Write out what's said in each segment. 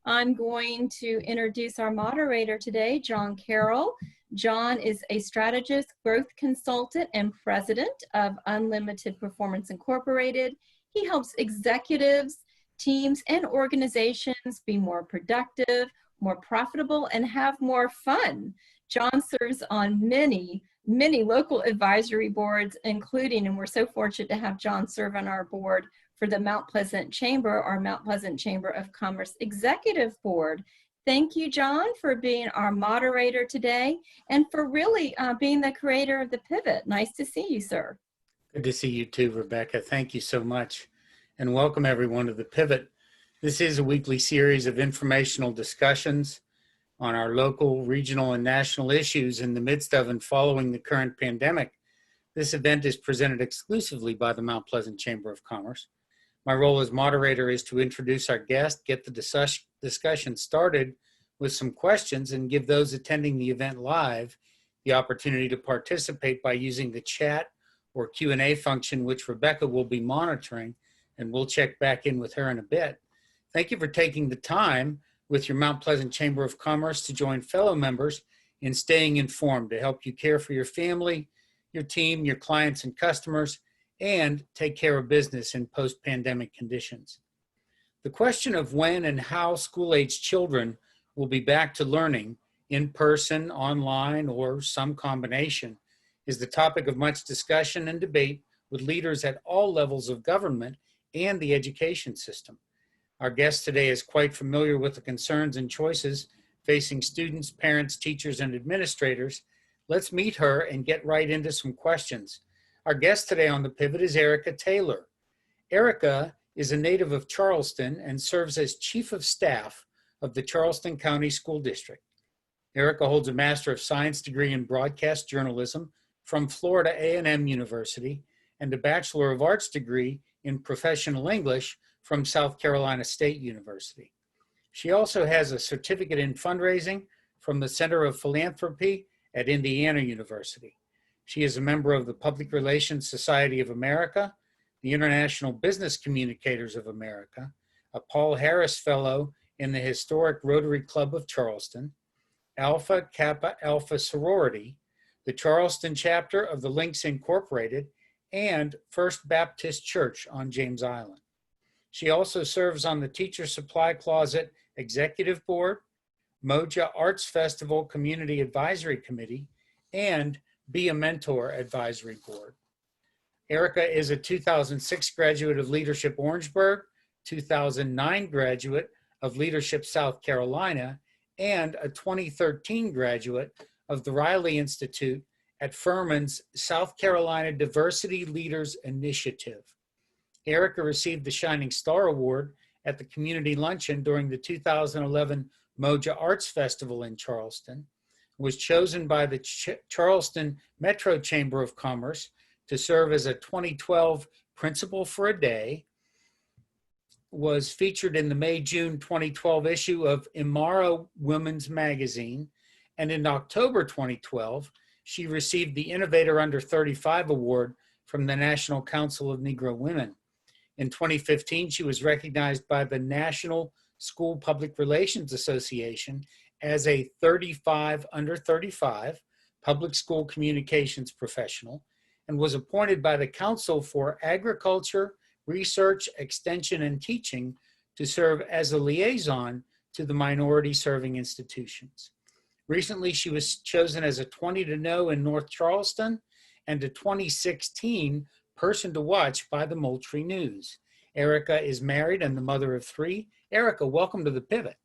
I'm going to introduce our moderator today, John Carroll. John is a strategist, growth consultant, and president of Unlimited Performance Incorporated. He helps executives, teams, and organizations be more productive, more profitable, and have more fun. John serves on many local advisory boards, including, and we're so fortunate to have John serve on our board for the Mount Pleasant Chamber, our Mount Pleasant Chamber of Commerce Executive Board. Thank you, John, for being our moderator today and for really being the creator of the Pivot. Nice to see you, sir. Good to see you too, Rebecca. Thank you so much. And welcome everyone to the Pivot. This is a weekly series of informational discussions on our local, regional, and national issues in the midst of and following the current pandemic. This event is presented exclusively by the Mount Pleasant Chamber of Commerce. My role as moderator is to introduce our guest, get the discussion started with some questions, and give those attending the event live the opportunity to participate by using the chat or Q&A function, which Rebecca will be monitoring, and we'll check back in with her in a bit. Thank you for taking the time with your Mount Pleasant Chamber of Commerce to join fellow members in staying informed to help you care for your family, your team, your clients and customers, and take care of business in post-pandemic conditions. The question of when and how school-aged children will be back to learning in person, online, or some combination is the topic of much discussion and debate with leaders at all levels of government and the education system. Our guest today is quite familiar with the concerns and choices facing students, parents, teachers, and administrators. Let's meet her and get right into some questions. Our guest today on the Pivot is Erica Taylor. Erica is a native of Charleston and serves as Chief of Staff of the Charleston County School District. Erica holds a Master of Science degree in Broadcast Journalism from Florida A&M University and a Bachelor of Arts degree in Professional English from South Carolina State University. She also has a certificate in fundraising from the Center of Philanthropy at Indiana University. She is a member of the Public Relations Society of America, the International Business Communicators of America, a Paul Harris Fellow in the Historic Rotary Club of Charleston, Alpha Kappa Alpha Sorority, the Charleston chapter of the Links Incorporated, and First Baptist Church on James Island. She also serves on the Teacher Supply Closet Executive Board, Moja Arts Festival Community Advisory Committee, and Be a Mentor Advisory Board. Erica is a 2006 graduate of Leadership Orangeburg, 2009 graduate of Leadership South Carolina, and a 2013 graduate of the Riley Institute at Furman's South Carolina Diversity Leaders Initiative. Erica received the Shining Star Award at the Community Luncheon during the 2011 Moja Arts Festival in Charleston, was chosen by the Charleston Metro Chamber of Commerce to serve as a 2012 Principal for a Day, was featured in the May-June 2012 issue of Imara Women's Magazine, and in October 2012, she received the Innovator Under 35 Award from the National Council of Negro Women. In 2015, she was recognized by the National School Public Relations Association as a 35 under 35 public school communications professional and was appointed by the Council for Agriculture, Research, Extension, and Teaching to serve as a liaison to the minority serving institutions. Recently, she was chosen as a 20 to know in North Charleston and a 2016 person to watch by the Moultrie News. Erica is married and the mother of 3. Erica, welcome to the Pivot.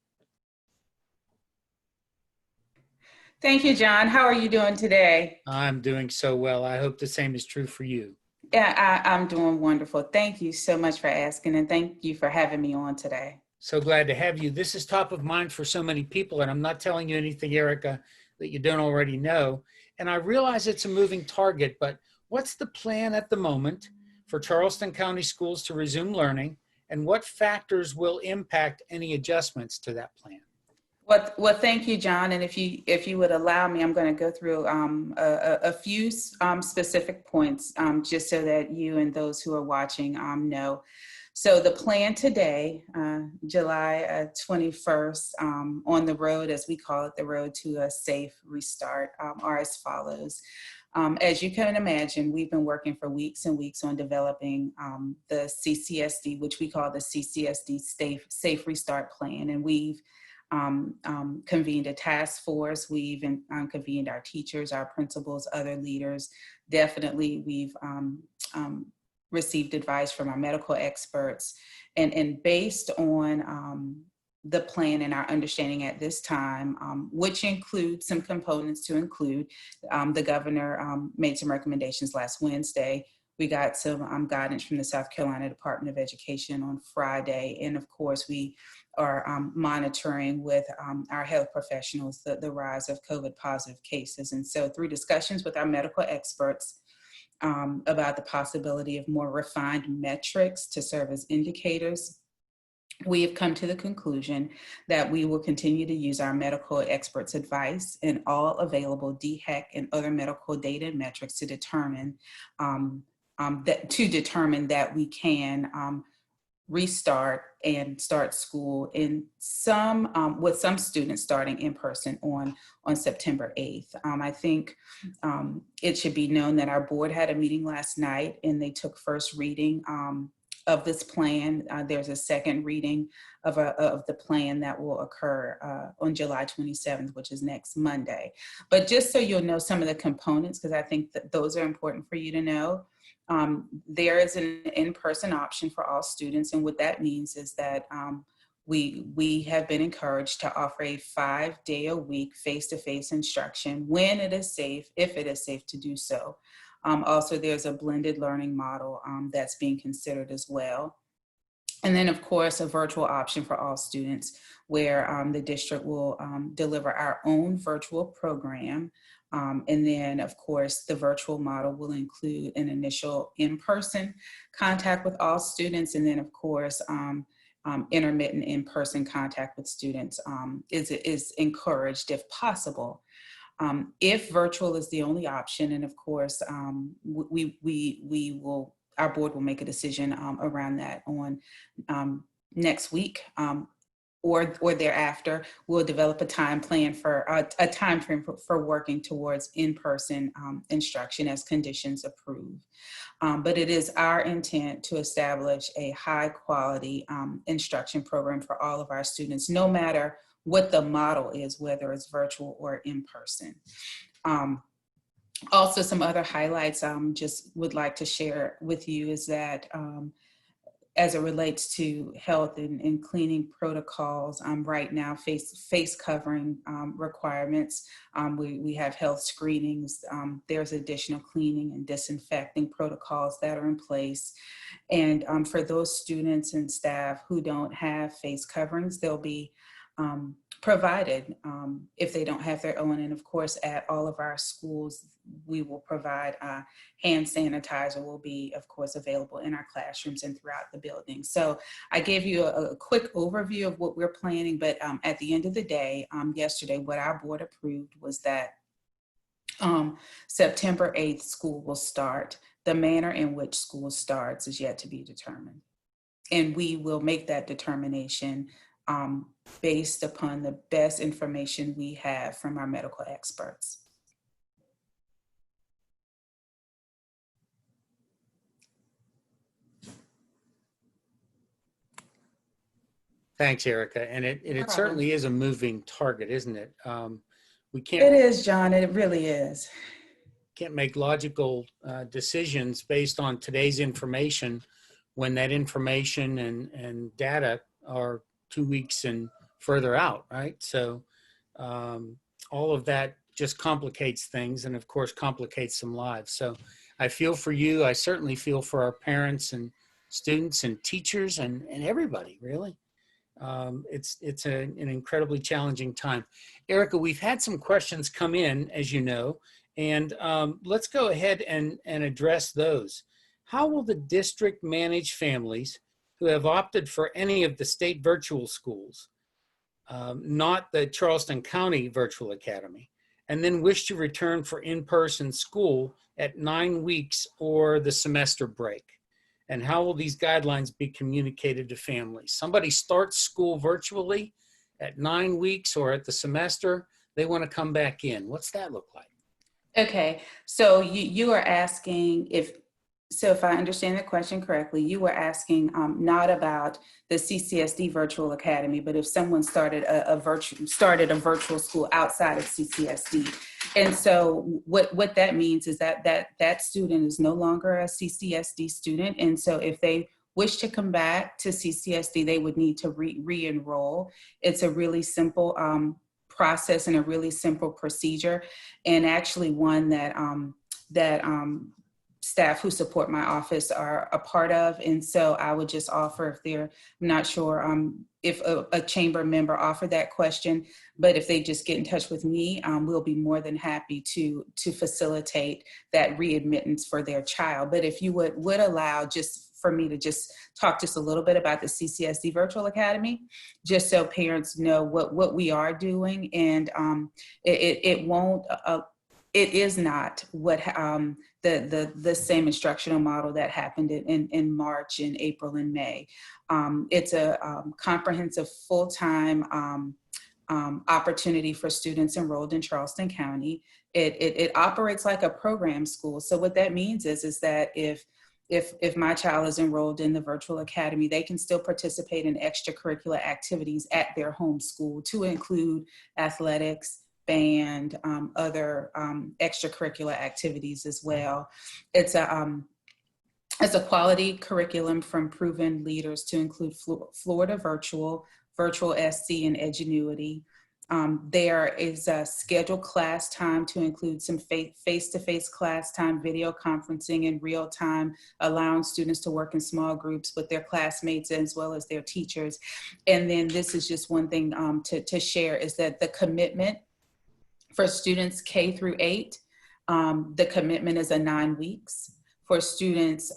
Thank you, John. How are you doing today? I'm doing so well. I hope the same is true for you. Yeah, I'm doing wonderful. Thank you so much for asking, and thank you for having me on today. So glad to have you. This is top of mind for so many people, and I'm not telling you anything, Erica, that you don't already know. And I realize it's a moving target, but what's the plan at the moment for Charleston County schools to resume learning, and what factors will impact any adjustments to that plan? Well, thank you, John. And if you would allow me, I'm going to go through a few specific points just so that you and those who are watching know. So the plan today, July 21st, on the road, as we call it, the road to a safe restart, are as follows. As you can imagine, we've been working for weeks and weeks on developing the CCSD, which we call the CCSD Safe Restart Plan. And we've convened a task force. We've convened our teachers, our principals, other leaders. Definitely, we've received advice from our medical experts. And based on the plan and our understanding at this time, which includes some components to include, the governor made some recommendations last Wednesday. We got some guidance from the South Carolina Department of Education on Friday. And of course, we are monitoring with our health professionals the rise of COVID positive cases. And so through discussions with our medical experts about the possibility of more refined metrics to serve as indicators, we have come to the conclusion that we will continue to use our medical experts' advice and all available DHEC and other medical data and metrics to determine that we can restart and start school in with some students starting in person on September 8th. I think it should be known that our board had a meeting last night and they took first reading of this plan. There's a second reading of the plan that will occur on July 27th, which is next Monday. But just so you'll know some of the components, because I think that those are important for you to know, there is an in-person option for all students. And what that means is that we have been encouraged to offer a 5-day-a-week face-to-face instruction when it is safe, if it is safe to do so. Also, there's a blended learning model that's being considered as well. And then, of course, a virtual option for all students where the district will deliver our own virtual program. And then, of course, the virtual model will include an initial in-person contact with all students. And then, of course, intermittent in-person contact with students is encouraged if possible. If virtual is the only option, and of course, our board will make a decision around that on next week or thereafter. We'll develop a time frame for working towards in-person instruction as conditions approve. But it is our intent to establish a high quality instruction program for all of our students, no matter what the model is, whether it's virtual or in person. Also, some other highlights just would like to share with you is that as it relates to health and cleaning protocols, right now face covering requirements. We have health screenings. There's additional cleaning and disinfecting protocols that are in place. And for those students and staff who don't have face coverings, they'll be provided if they don't have their own. And of course, at all of our schools, we will provide hand sanitizer will be, of course, available in our classrooms and throughout the building. So I gave you a quick overview of what we're planning, but at the end of the day, yesterday, what our board approved was that September 8th, school will start. The manner in which school starts is yet to be determined. And we will make that determination based upon the best information we have from our medical experts. Thanks, Erica. And it certainly is a moving target, isn't it? We can't. It is, John. It really is. Can't make logical decisions based on today's information when that information and data are 2 weeks and further out, right? So all of that just complicates things and of course complicates some lives. So I feel for you. I certainly feel for our parents and students and teachers and everybody, really. It's an incredibly challenging time. Erica, we've had some questions come in, as you know, and let's go ahead and address those. How will the district manage families who have opted for any of the state virtual schools, not the Charleston County Virtual Academy, and then wish to return for in-person school at 9 weeks or the semester break? And how will these guidelines be communicated to families? Somebody starts school virtually at 9 weeks or at the semester, they want to come back in. What's that look like? Okay, so you are asking if I understand the question correctly, you were asking not about the CCSD Virtual Academy, but if someone started a virtual school outside of CCSD. And so what that means is that student is no longer a CCSD student. And so if they wish to come back to CCSD, they would need to re-enroll. It's a really simple process and a really simple procedure, and actually one that staff who support my office are a part of. And so I would just offer, if they're, I'm not sure if a chamber member offered that question, but if they just get in touch with me, we'll be more than happy to facilitate that readmittance for their child. But if you would allow just for me to just talk just a little bit about the CCSD Virtual Academy, just so parents know what we are doing. And it is not what the same instructional model that happened in March and April and May. It's a comprehensive full-time opportunity for students enrolled in Charleston County. It operates like a program school. So what that means is that if my child is enrolled in the virtual academy, they can still participate in extracurricular activities at their home school, to include athletics, band, other extracurricular activities as well. It's a quality curriculum from proven leaders to include Florida Virtual SC, and Edgenuity. There is a scheduled class time to include some face-to-face class time, video conferencing in real time, allowing students to work in small groups with their classmates as well as their teachers. And then this is just one thing to share, is that the commitment for students K through 8, the commitment is 9 weeks. For students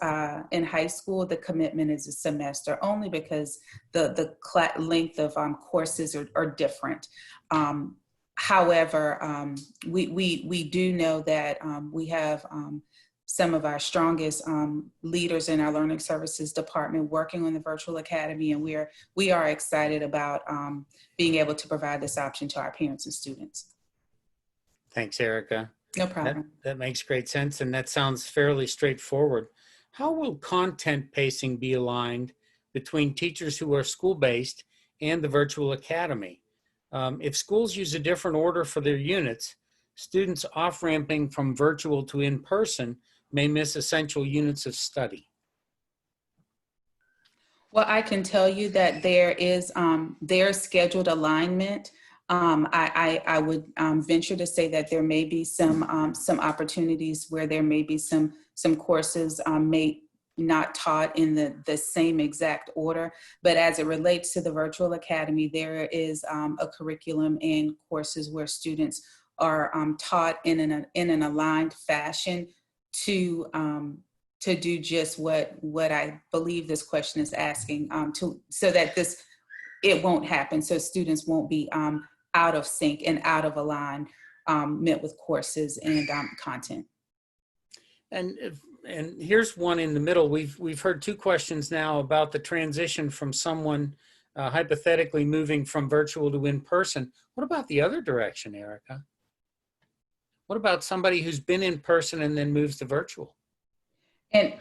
in high school, the commitment is a semester, only because the length of courses are different. However, we do know that we have some of our strongest leaders in our learning services department working on the virtual academy, and we are excited about being able to provide this option to our parents and students. Thanks, Erica. No problem. That makes great sense, and that sounds fairly straightforward. How will content pacing be aligned between teachers who are school-based and the virtual academy? If schools use a different order for their units, students off-ramping from virtual to in-person may miss essential units of study. Well, I can tell you that there is scheduled alignment. I would venture to say that there may be some opportunities where there may be some courses may not taught in the same exact order, but as it relates to the virtual academy, there is a curriculum and courses where students are taught in an aligned fashion to do just what I believe this question is asking, so that it won't happen, so students won't be out of sync and out of alignment with courses and content. And here's one in the middle. We've heard two questions now about the transition from someone hypothetically moving from virtual to in-person. What about the other direction, Erica? What about somebody who's been in person and then moves to virtual? And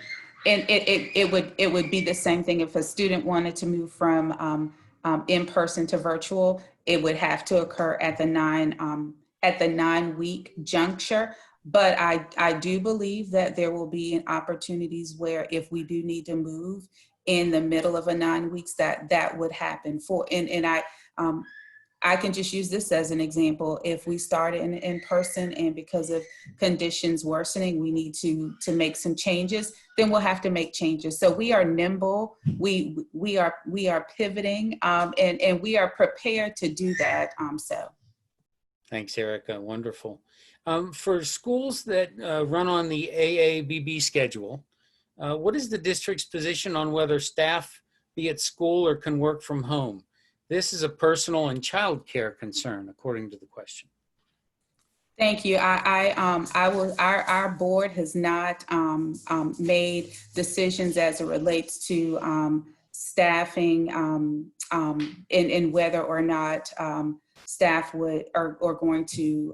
it would be the same thing if a student wanted to move from in-person to virtual. It would have to occur at the 9-week juncture. But I do believe that there will be opportunities where, if we do need to move in the middle of a 9 weeks, that would happen. I can just use this as an example. If we start in person and because of conditions worsening, we need to make some changes, then we'll have to make changes. So we are nimble, we are pivoting, and we are prepared to do that. Thanks, Erica. Wonderful. For schools that run on the AABB schedule, what is the district's position on whether staff be at school or can work from home? This is a personal and child care concern, according to the question. Thank you. Our board has not made decisions as it relates to staffing and whether or not staff are going to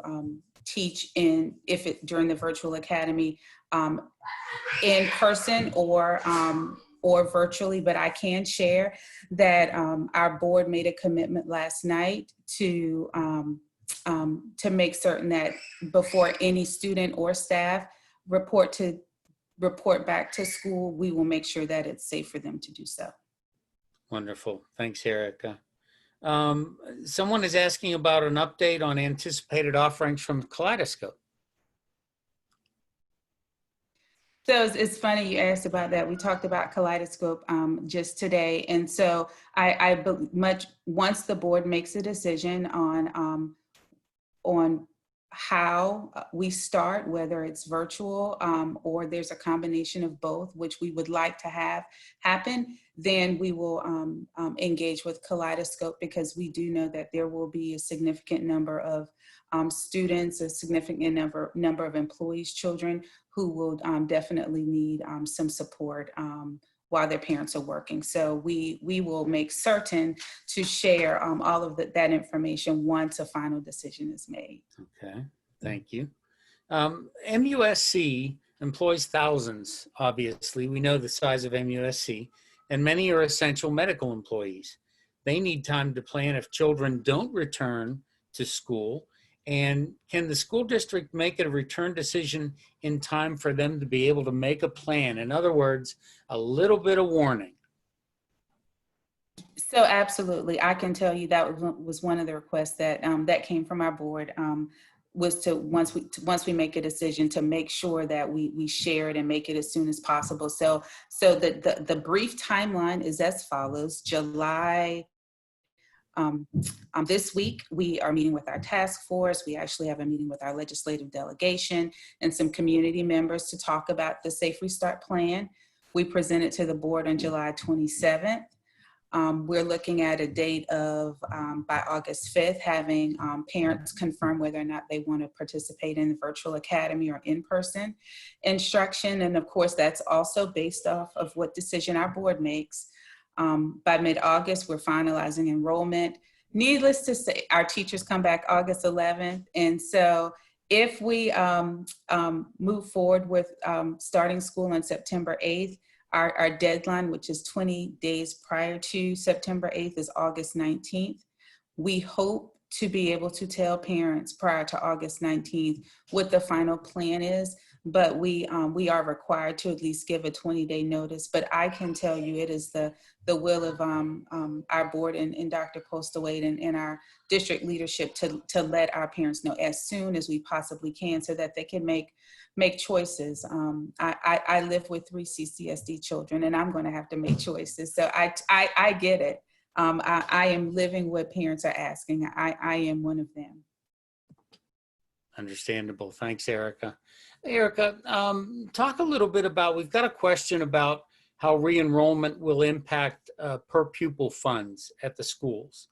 teach during the virtual academy in person or virtually. But I can share that our board made a commitment last night to make certain that before any student or staff report back to school, we will make sure that it's safe for them to do so. Wonderful. Thanks, Erica. Someone is asking about an update on anticipated offerings from Kaleidoscope. So it's funny you asked about that. We talked about Kaleidoscope just today. And so once the board makes a decision on how we start, whether it's virtual or there's a combination of both, which we would like to have happen, then we will engage with Kaleidoscope, because we do know that there will be a significant number of students, a significant number of employees' children who will definitely need some support while their parents are working. So we will make certain to share all of that information once a final decision is made. Okay, thank you. MUSC employs thousands, obviously. We know the size of MUSC, and many are essential medical employees. They need time to plan if children don't return to school. And can the school district make a return decision in time for them to be able to make a plan? In other words, a little bit of warning. So absolutely, I can tell you that was one of the requests that that came from our board, was to once we make a decision, to make sure that we share it and make it as soon as possible. So the brief timeline is as follows. July. This week, we are meeting with our task force. We actually have a meeting with our legislative delegation and some community members to talk about the Safe Restart Plan. We present it to the board on July 27th. We're looking at a date of, by August 5th, having parents confirm whether or not they want to participate in the virtual academy or in-person instruction. And of course, that's also based off of what decision our board makes. By mid-August, we're finalizing enrollment. Needless to say, our teachers come back August 11th. And so if we move forward with starting school on September 8th, our deadline, which is 20 days prior to September 8th, is August 19th. We hope to be able to tell parents prior to August 19th what the final plan is, but we are required to at least give a 20-day notice. But I can tell you it is the will of our board and Dr. Postawade and our district leadership to let our parents know as soon as we possibly can, so that they can make choices. I live with 3 CCSD children, and I'm going to have to make choices. So I get it. I am living what parents are asking. I am one of them. Understandable. Thanks, Erica. Erica, talk a little bit about, we've got a question about how re-enrollment will impact per pupil funds at the schools.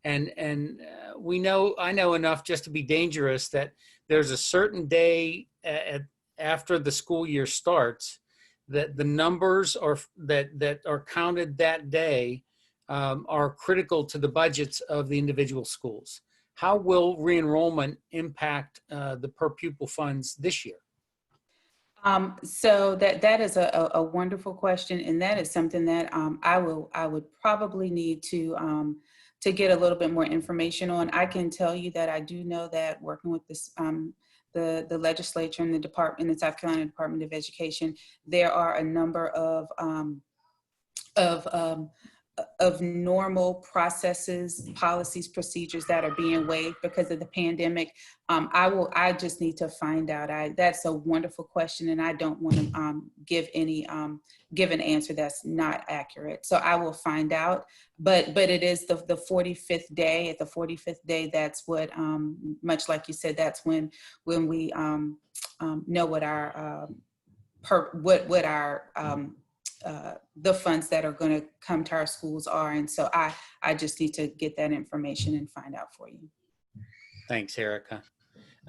And I know enough just to be dangerous that there's a certain day after the school year starts that the numbers that are counted that day are critical to the budgets of the individual schools. How will re-enrollment impact the per pupil funds this year? So that is a wonderful question, and that is something that I would probably need to get a little bit more information on. I can tell you that I do know that working with this the legislature and the South Carolina Department of Education, there are a number of normal processes, policies, procedures that are being waived because of the pandemic. I just need to find out. That's a wonderful question, and I don't want to give an answer that's not accurate. So I will find out. But it is the 45th day. At the 45th day, that's what, much like you said, that's when we know what our the funds that are going to come to our schools are. And so I just need to get that information and find out for you. Thanks, Erica.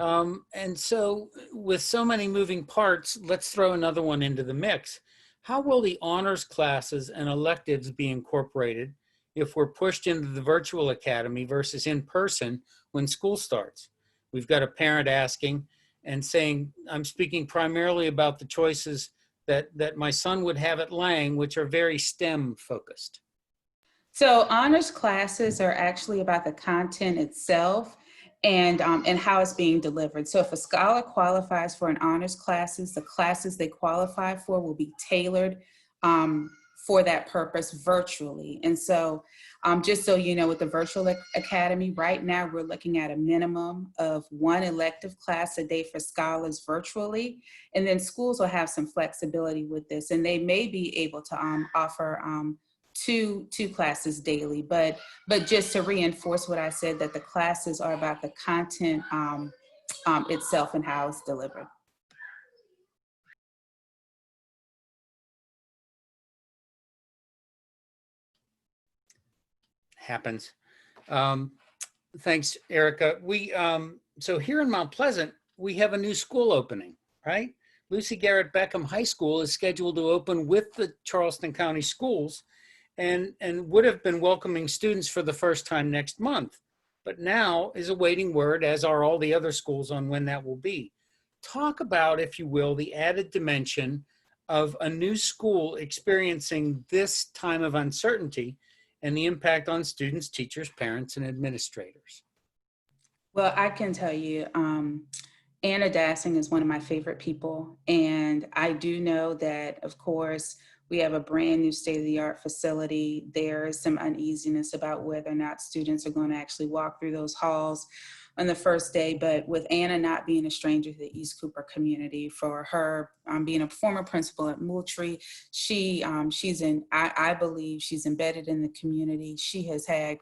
And so with so many moving parts, let's throw another one into the mix. How will the honors classes and electives be incorporated if we're pushed into the virtual academy versus in person when school starts? We've got a parent asking and saying, I'm speaking primarily about the choices that my son would have at Lang, which are very STEM focused. So honors classes are actually about the content itself and how it's being delivered. So if a scholar qualifies for an honors classes, the classes they qualify for will be tailored for that purpose virtually. And so just so you know, with the virtual academy, right now we're looking at a minimum of 1 elective class a day for scholars virtually. And then schools will have some flexibility with this, and they may be able to offer two classes daily, but just to reinforce what I said, that the classes are about the content itself and how it's delivered. Happens. Thanks, Erica. So here in Mount Pleasant, we have a new school opening, right? Lucy Garrett Beckham High School is scheduled to open with the Charleston County Schools and would have been welcoming students for the first time next month, but now is awaiting word, as are all the other schools, on when that will be. Talk about, if you will, the added dimension of a new school experiencing this time of uncertainty and the impact on students, teachers, parents, and administrators. Well, I can tell you, Anna Dassing is one of my favorite people. And I do know that, of course, we have a brand new state-of-the-art facility. There is some uneasiness about whether or not students are going to actually walk through those halls on the first day. But with Anna not being a stranger to the East Cooper community, for her being a former principal at Moultrie, I believe she's embedded in the community. She has had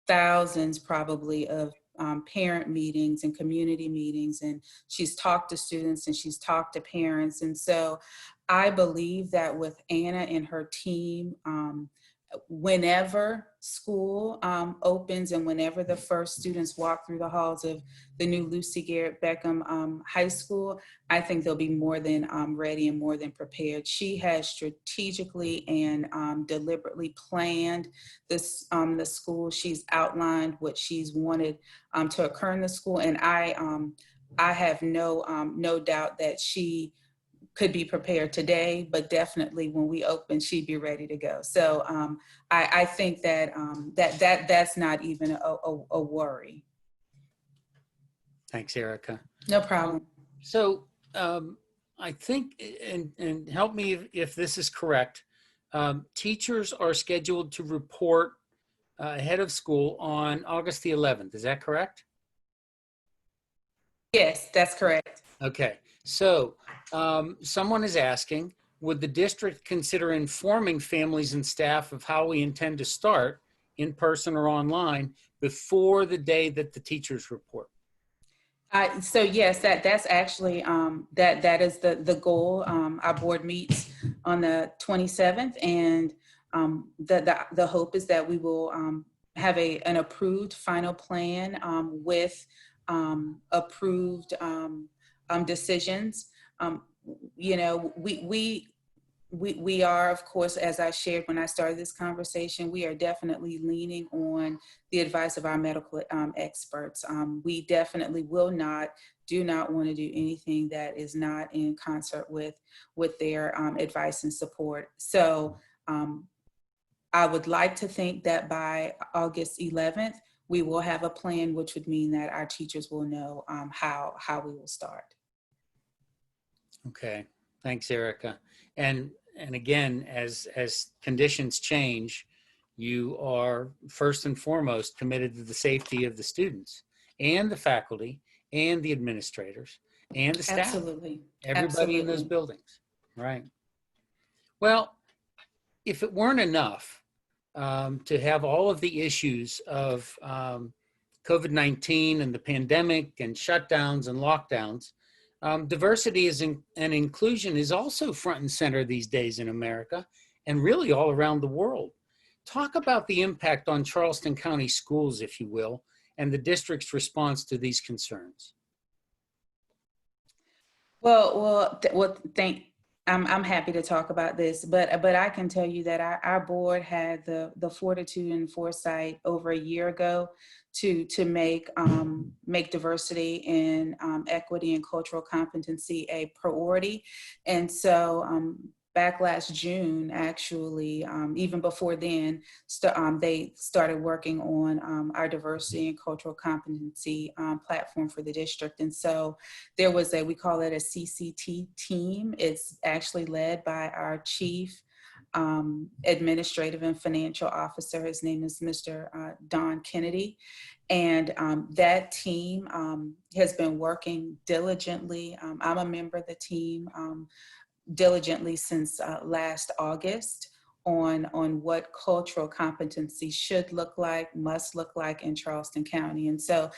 thousands probably of parent meetings and community meetings, and she's talked to students and she's talked to parents. And so I believe that with Anna and her team, whenever school opens and whenever the first students walk through the halls of the new Lucy Garrett Beckham High School, I think they'll be more than ready and more than prepared. She has strategically and deliberately planned this the school. She's outlined what she's wanted to occur in the school, and I have no doubt that she could be prepared today, but definitely when we open, she'd be ready to go. So I think that that's not even a worry. Thanks, Erica. No problem. So I think, and help me if this is correct, teachers are scheduled to report ahead of school on August the 11th. Is that correct? Yes, that's correct. Okay. So someone is asking, would the district consider informing families and staff of how we intend to start, in person or online, before the day that the teachers report? So yes, that's actually that is the goal. Our board meets on the 27th, and the hope is that we will have an approved final plan with approved decisions. You know, we are, of course, as I shared when I started this conversation, we are definitely leaning on the advice of our medical experts. We definitely do not want to do anything that is not in concert with their advice and support. So I would like to think that by August 11th, we will have a plan, which would mean that our teachers will know how we will start. Okay, thanks, Erica. And again, as conditions change, you are first and foremost committed to the safety of the students and the faculty and the administrators and the staff. Absolutely. Everybody Absolutely. in those buildings, right? Well, if it weren't enough to have all of the issues of COVID-19 and the pandemic and shutdowns and lockdowns, diversity and inclusion is also front and center these days in America and really all around the world. Talk about the impact on Charleston County schools, if you will, and the district's response to these concerns. I'm happy to talk about this, but I can tell you that our board had the fortitude and foresight over a year ago to make diversity and equity and cultural competency a priority. And so back last June, actually, even before then, they started working on our diversity and cultural competency platform for the district. And so there was we call it a CCT team. It's actually led by our chief administrative and financial officer. His name is Mr. Don Kennedy. And that team has been working diligently. I'm a member of the team diligently since last August on what cultural competency should look like, must look like in Charleston County. And so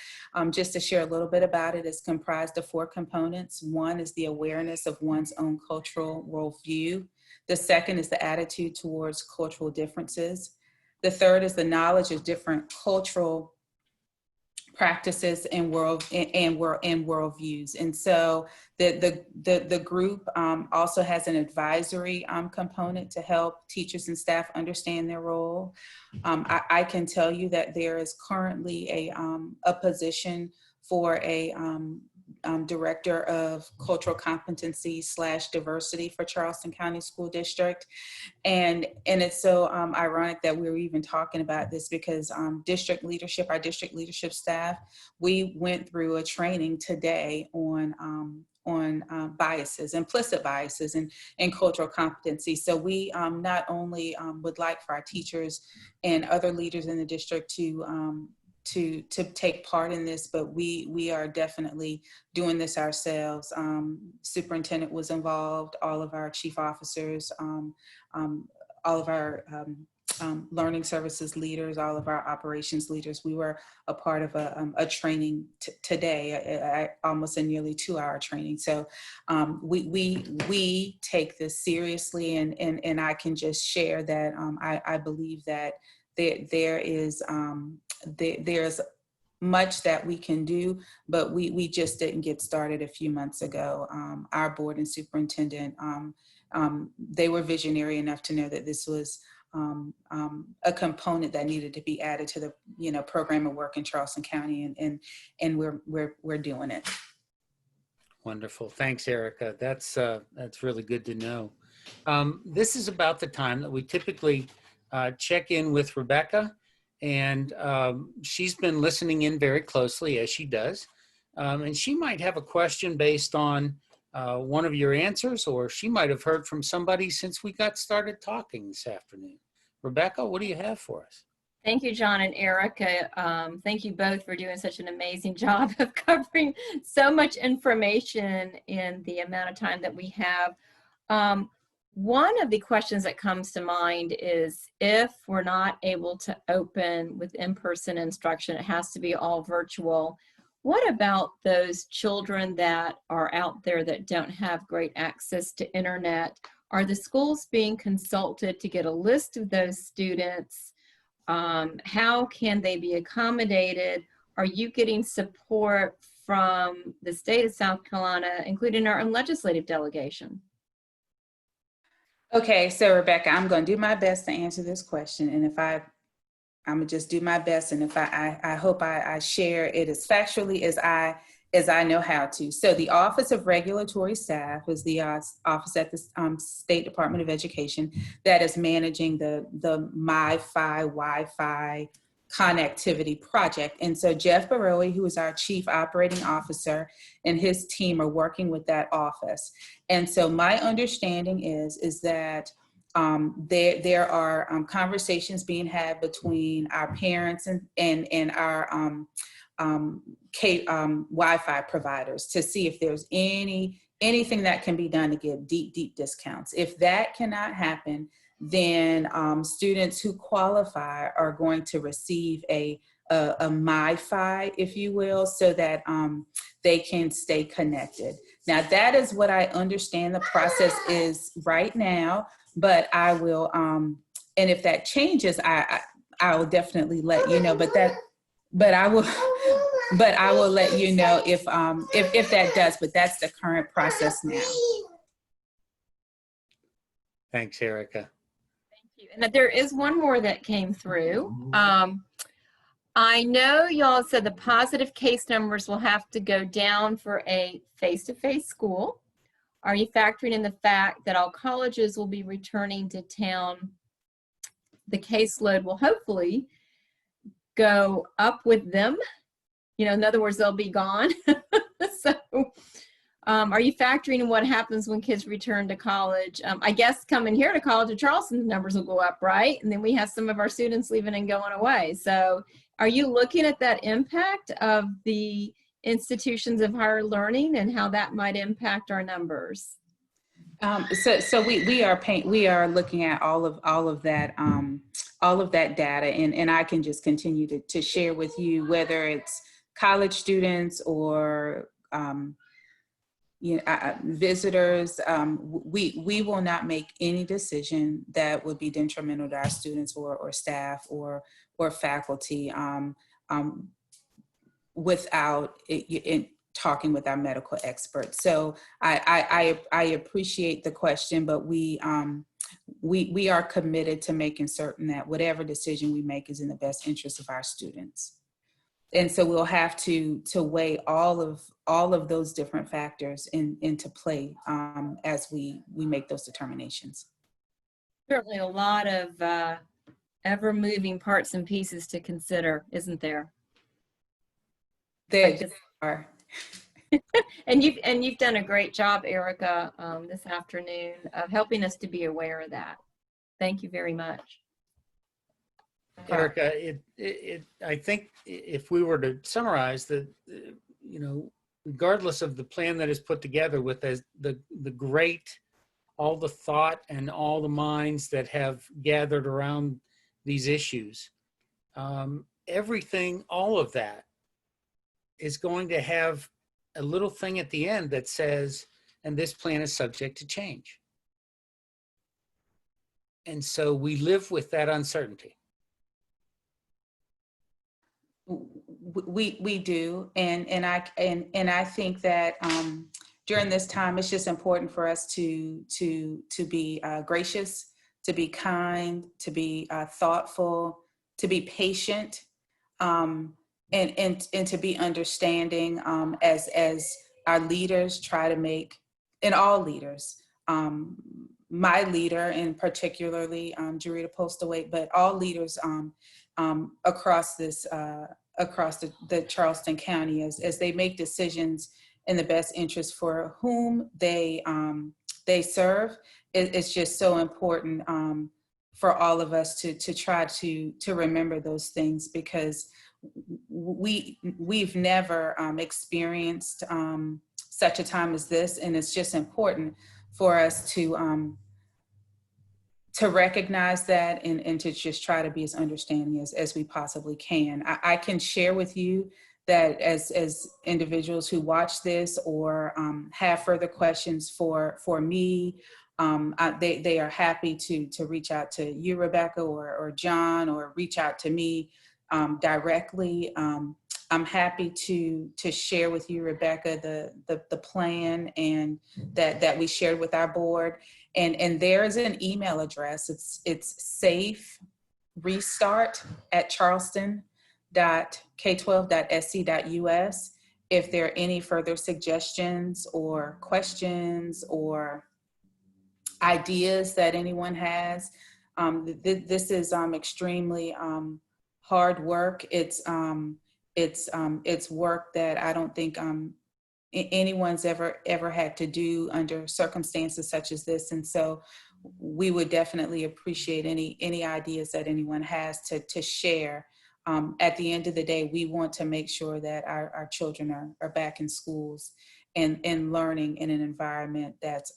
just to share a little bit about it, it's comprised of 4 components. One is the awareness of one's own cultural worldview. The second is the attitude towards cultural differences. The third is the knowledge of different cultural practices and worldviews. And so the group also has an advisory component to help teachers and staff understand their role. I can tell you that there is currently a position for a director of cultural competency / diversity for Charleston County School District. And it's so ironic that we're even talking about this because our district leadership staff, we went through a training today on biases, implicit biases and cultural competency. So we not only would like for our teachers and other leaders in the district to take part in this, but we are definitely doing this ourselves. Superintendent was involved, all of our chief officers, all of our learning services leaders, all of our operations leaders. We were a part of a training today, almost a nearly 2-hour training. So we take this seriously, and I can just share that I believe that there's much that we can do, but we just didn't get started a few months ago. Our board and superintendent, they were visionary enough to know that this was a component that needed to be added to the program of work in Charleston County, and we're doing it. Wonderful, thanks, Erica. That's really good to know. This is about the time that we typically check in with Rebecca, and she's been listening in very closely, as she does, and she might have a question based on one of your answers, or she might have heard from somebody since we got started talking this afternoon. Rebecca, what do you have for us? Thank you, John and Erica. Thank you both for doing such an amazing job of covering so much information in the amount of time that we have. One of the questions that comes to mind is if we're not able to open with in-person instruction, it has to be all virtual. What about those children that are out there that don't have great access to internet? Are the schools being consulted to get a list of those students? How can they be accommodated? Are you getting support from the state of South Carolina, including our own legislative delegation? Okay, so Rebecca, I'm going to do my best to answer this question, and if I'm gonna just do my best, and if I hope I share it as factually as I know how to. So the Office of Regulatory Staff is the office at the State Department of Education that is managing the MiFi Wi-Fi connectivity project. And so Jeff Barowie, who is our Chief Operating Officer, and his team are working with that office. And so my understanding is that there are conversations being had between our parents and our Wi-Fi providers to see if there's anything that can be done to give deep discounts. If that cannot happen, then students who qualify are going to receive a MiFi, if you will, so that they can stay connected. Now, that is what I understand the process is right now, but I will, and if that changes, I will definitely let you know, but I will, but I will let you know if that does, but that's the current process now. Thanks, Erica. Thank you. And there is one more that came through. I know y'all said the positive case numbers will have to go down for a face-to-face school. Are you factoring in the fact that all colleges will be returning to town? The caseload will hopefully go up with them. You know, in other words, they'll be gone. So are you factoring in what happens when kids return to college? I guess coming here to College of Charleston, the numbers will go up, right? And then we have some of our students leaving and going away. So are you looking at that impact of the institutions of higher learning and how that might impact our numbers? So we are looking at all of that data, and I can just continue to share with you, whether it's college students or visitors. We will not make any decision that would be detrimental to our students or staff or faculty without talking with our medical experts. So I appreciate the question, but we are committed to making certain that whatever decision we make is in the best interest of our students. And so we'll have to weigh all of those different factors into play as we make those determinations. Certainly a lot of ever-moving parts and pieces to consider, isn't there? There are. And you've done a great job, Erica, this afternoon of helping us to be aware of that. Thank you very much. Erica, I think if we were to summarize that, regardless of the plan that is put together with the great, all the thought and all the minds that have gathered around these issues, everything, all of that is going to have a little thing at the end that says, and this plan is subject to change. And so we live with that uncertainty. We do, and I think that during this time, it's just important for us to be gracious, to be kind, to be thoughtful, to be patient, and to be understanding as our leaders try to make, and all leaders, my leader and particularly Jarita Postaway, but all leaders across this across the Charleston County as they make decisions in the best interest for whom they serve. It's just so important for all of us to try to remember those things, because we've never experienced such a time as this, and it's just important for us to recognize that and to just try to be as understanding as we possibly can. I can share with you that as individuals who watch this or have further questions for me, they are happy to reach out to you, Rebecca, or John, or reach out to me directly. I'm happy to share with you, Rebecca, the plan and that we shared with our board. And there is an email address. It's saferestart@charleston.k12.sc.us. If there are any further suggestions or questions or ideas that anyone has, this is extremely hard work. It's work that I don't think anyone's ever had to do under circumstances such as this. And so we would definitely appreciate any ideas that anyone has to share. At the end of the day, we want to make sure that our children are back in schools and learning in an environment that's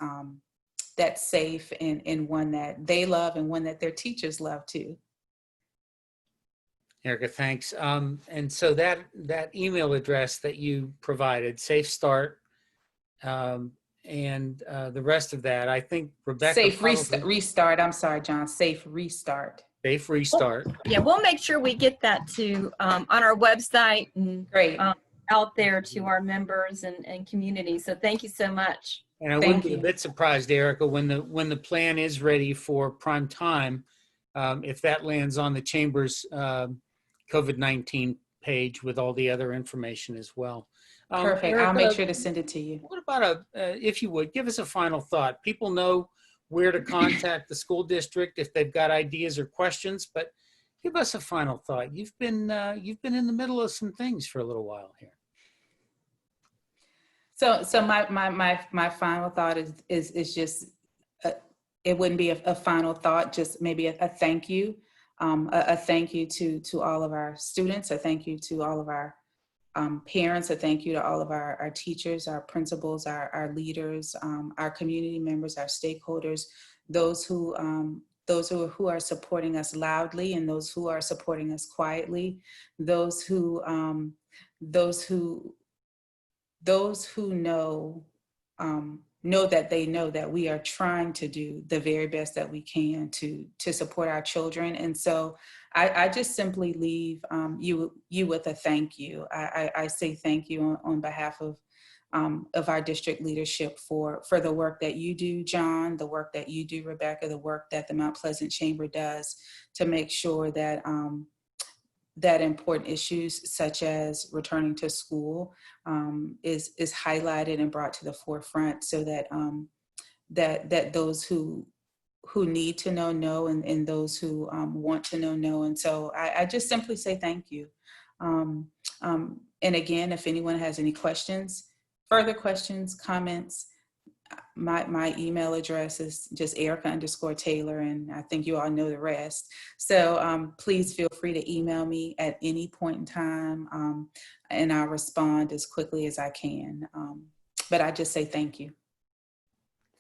safe and one that they love and one that their teachers love too. Erica, thanks. And so that email address that you provided, Safe Start, and the rest of that, I think Rebecca. Safe Restart. I'm sorry, John. Safe Restart. Safe Restart. Yeah, we'll make sure we get that to on our website. And, great. out there to our members and community. So thank you so much. And I would Thank be a you. bit surprised, Erica, when the plan is ready for prime time, if that lands on the Chamber's COVID-19 page with all the other information as well. Perfect. I'll make sure to send it to you. What about if you would, give us a final thought. People know where to contact the school district if they've got ideas or questions, but give us a final thought. You've been in the middle of some things for a little while here. So my final thought is just, it wouldn't be a final thought, just maybe a thank you. A thank you to all of our students, a thank you to all of our parents, a thank you to all of our teachers, our principals, our leaders, our community members, our stakeholders, those who are supporting us loudly and those who are supporting us quietly, those who know that they know that we are trying to do the very best that we can to support our children. And so I just simply leave you with a thank you. I say thank you on behalf of our district leadership for the work that you do, John, the work that you do, Rebecca, the work that the Mount Pleasant Chamber does to make sure that that important issues such as returning to school is highlighted and brought to the forefront, so that that those who need to know, and those who want to know. And so I just simply say thank you. And again, if anyone has any questions, further questions, comments, my email address is just Erica_Taylor, and I think you all know the rest. So please feel free to email me at any point in time, and I'll respond as quickly as I can. But I just say thank you.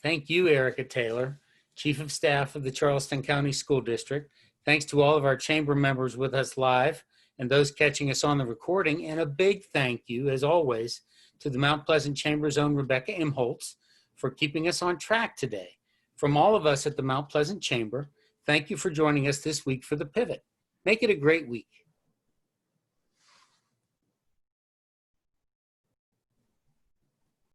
Thank you, Erica Taylor, Chief of Staff of the Charleston County School District. Thanks to all of our chamber members with us live and those catching us on the recording. And a big thank you, as always, to the Mount Pleasant Chamber's own Rebecca Imholtz for keeping us on track today. From all of us at the Mount Pleasant Chamber, thank you for joining us this week for The Pivot. Make it a great week.